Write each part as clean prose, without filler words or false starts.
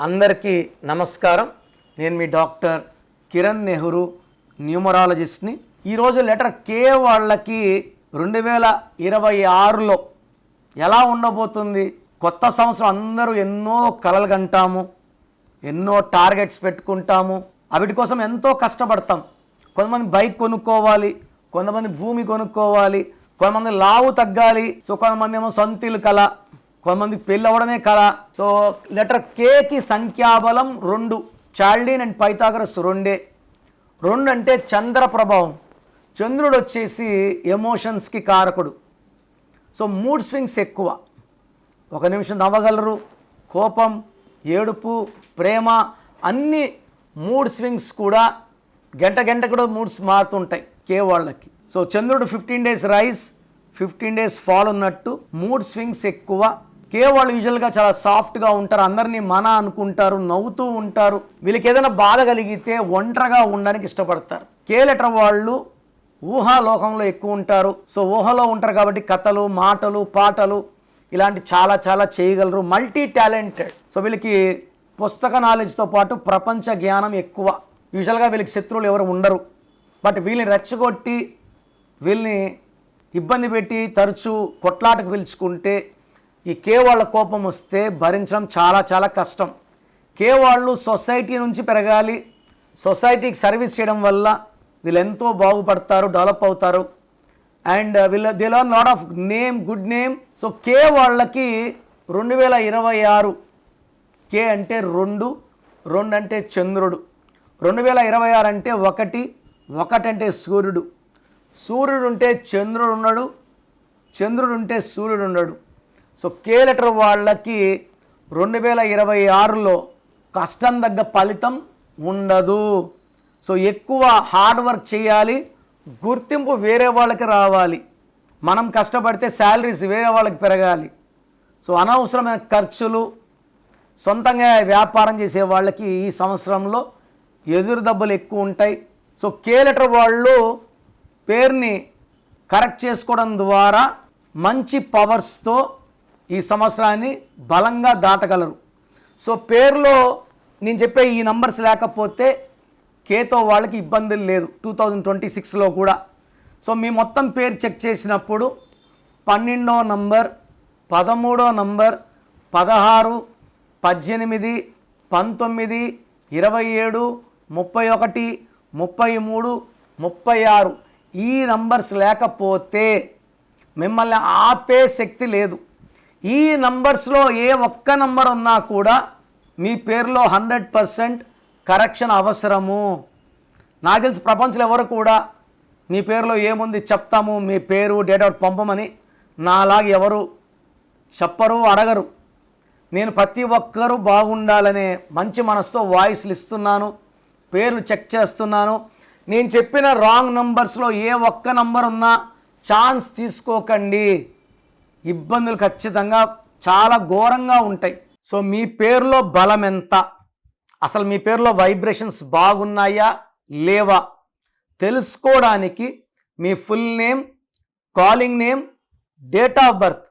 అందరికీ నమస్కారం. నేను మీ డాక్టర్ కిరణ్ నెహ్రూ, న్యూమరాలజిస్ట్ని. ఈరోజు లెటర్ కే వాళ్ళకి 2026లో ఎలా ఉండబోతుంది? కొత్త సంవత్సరం అందరూ ఎన్నో కలలు కంటాము, ఎన్నో టార్గెట్స్ పెట్టుకుంటాము, వాటి కోసం ఎంతో కష్టపడతాం. కొంతమంది బైక్ కొనుక్కోవాలి, కొంతమంది భూమి కొనుక్కోవాలి, కొంతమంది లావు తగ్గాలి, సో కొంతమంది ఏమో సొంత ఇల్లు కల, కొంతమంది పెళ్ళి అవ్వడమే కల. సో లెటర్ కేకి సంఖ్యాబలం 2, చాల్డీన్ అండ్ పైథాగరస్ 2. 2 అంటే చంద్ర ప్రభావం. చంద్రుడు వచ్చేసి ఎమోషన్స్కి కారకుడు. సో మూడ్ స్వింగ్స్ ఎక్కువ. ఒక నిమిషం నవ్వగలరు, కోపం, ఏడుపు, ప్రేమ, అన్ని మూడ్ స్వింగ్స్ కూడా గంట కూడా మూడ్స్ మారుతుంటాయి కే వాళ్ళకి. సో చంద్రుడు 15 డేస్ రైజ్, 15 డేస్ ఫాల్ ఉన్నట్టు మూడ్ స్వింగ్స్ ఎక్కువ. కే వాళ్ళు యూజువల్గా చాలా సాఫ్ట్గా ఉంటారు, అందరినీ మన అనుకుంటారు, నవ్వుతూ ఉంటారు. వీళ్ళకి ఏదైనా బాధ కలిగితే ఒంటరిగా ఉండడానికి ఇష్టపడతారు. కే లెటర్ వాళ్ళు ఊహాలోకంలో ఎక్కువ ఉంటారు. సో ఊహలో ఉంటారు కాబట్టి కథలు, మాటలు, పాటలు ఇలాంటి చాలా చేయగలరు. Multi talented. సో వీళ్ళకి పుస్తక నాలెడ్జ్తో పాటు ప్రపంచ జ్ఞానం ఎక్కువ. యూజువల్గా వీళ్ళకి శత్రువులు ఎవరు ఉండరు. బట్ వీళ్ళని రెచ్చగొట్టి, వీళ్ళని ఇబ్బంది పెట్టి తరచూ కొట్లాటకు పిలుచుకుంటే ఈ కే వాళ్ళ కోపం వస్తే భరించడం చాలా కష్టం. కే వాళ్ళు సొసైటీ నుంచి పెరగాలి, సొసైటీకి సర్వీస్ చేయడం వల్ల వీళ్ళు ఎంతో బాగుపడతారు, డెవలప్ అవుతారు. And they learn lot of name, good name. So కే వాళ్ళకి 2026 కే అంటే 2 అంటే చంద్రుడు. 2026 అంటే 1 అంటే సూర్యుడు. సూర్యుడు ఉంటే చంద్రుడు ఉన్నాడు, చంద్రుడు ఉంటే సూర్యుడు ఉన్నాడు. సో కే లెటర్ వాళ్ళకి 2026లో కష్టం తగ్గ ఫలితం ఉండదు. సో ఎక్కువ హార్డ్ వర్క్ చేయాలి, గుర్తింపు వేరే వాళ్ళకి రావాలి. మనం కష్టపడితే శాలరీస్ వేరే వాళ్ళకి పెరగాలి. సో అనవసరమైన ఖర్చులు, సొంతంగా వ్యాపారం చేసే వాళ్ళకి ఈ సంవత్సరంలో ఎదురు దెబ్బలు ఎక్కువ ఉంటాయి. సో కే లెటర్ వాళ్ళు పేరుని కరెక్ట్ చేసుకోవడం ద్వారా మంచి పవర్స్తో ఈ సంవత్సరాన్ని బలంగా దాటగలరు. సో పేరులో నేను చెప్పే ఈ నంబర్స్ లేకపోతే కేతో వాళ్ళకి ఇబ్బందులు లేదు 2026లో కూడా. సో మీ మొత్తం పేరు చెక్ చేసినప్పుడు 12వ నంబర్, 13వ నంబర్, 16, 18, 19, 27, 31, 33, 36 ఈ నంబర్స్ లేకపోతే మిమ్మల్ని ఆపే శక్తి లేదు. ఈ నంబర్స్లో ఏ ఒక్క నంబర్ ఉన్నా కూడా మీ పేరులో 100% కరెక్షన్ అవసరము. నాకు తెలిసి ప్రపంచంలో ఎవరు కూడా మీ పేరులో ఏముంది చెప్తాము, మీ పేరు, డేట్ ఆఫ్ పంపమని నాలాగా ఎవరు చెప్పరు, అడగరు. నేను ప్రతి ఒక్కరూ బాగుండాలనే మంచి మనసుతో వాయిస్లు ఇస్తున్నాను, పేర్లు చెక్ చేస్తున్నాను. నేను చెప్పిన రాంగ్ నంబర్స్లో ఏ ఒక్క నంబర్ ఉన్నా ఛాన్స్ తీసుకోకండి, ఇబ్బందులు ఖచ్చితంగా చాలా ఘోరంగా ఉంటాయి. సో మీ పేరులో బలం ఎంత, అసలు మీ పేరులో వైబ్రేషన్స్ బాగున్నాయా లేవా తెలుసుకోవడానికి మీ full name, calling name, date of birth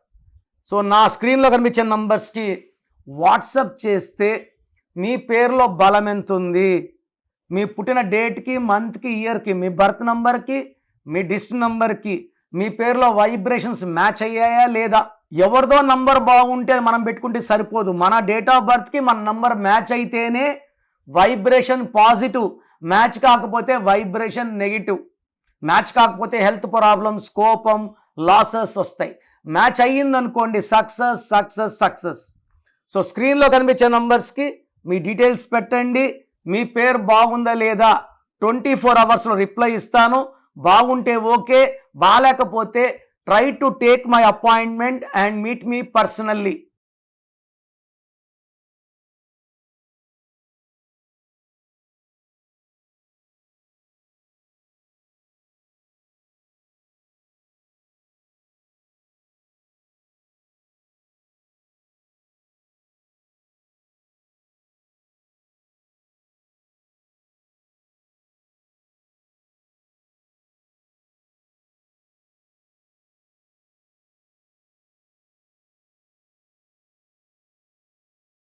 so నా స్క్రీన్లో కనిపించే నంబర్స్కి వాట్సప్ చేస్తే మీ పేరులో బలం ఎంత ఉంది, మీ పుట్టిన డేట్కి, మంత్కి, ఇయర్కి, మీ బర్త్ నంబర్కి, మీ డిస్ట్రిక్ట్ నంబర్కి మీ పేరులో వైబ్రేషన్స్ మ్యాచ్ అయ్యాయా లేదా. ఎవరిదో నంబర్ బాగుంటే మనం పెట్టుకుంటే సరిపోదు. మన డేట్ ఆఫ్ బర్త్కి మన నంబర్ మ్యాచ్ అయితేనే వైబ్రేషన్ పాజిటివ్, మ్యాచ్ కాకపోతే వైబ్రేషన్ నెగిటివ్. మ్యాచ్ కాకపోతే హెల్త్ ప్రాబ్లమ్స్, కోపం, లాసెస్ వస్తాయి. మ్యాచ్ అయ్యిందనుకోండి సక్సెస్. సో స్క్రీన్లో కనిపించే నంబర్స్కి మీ డీటెయిల్స్ పెట్టండి. మీ పేరు బాగుందా లేదా 24 అవర్స్లో రిప్లై ఇస్తాను. బాగుంటే ఓకే, బాగాలేకపోతే try to take my appointment and meet me personally.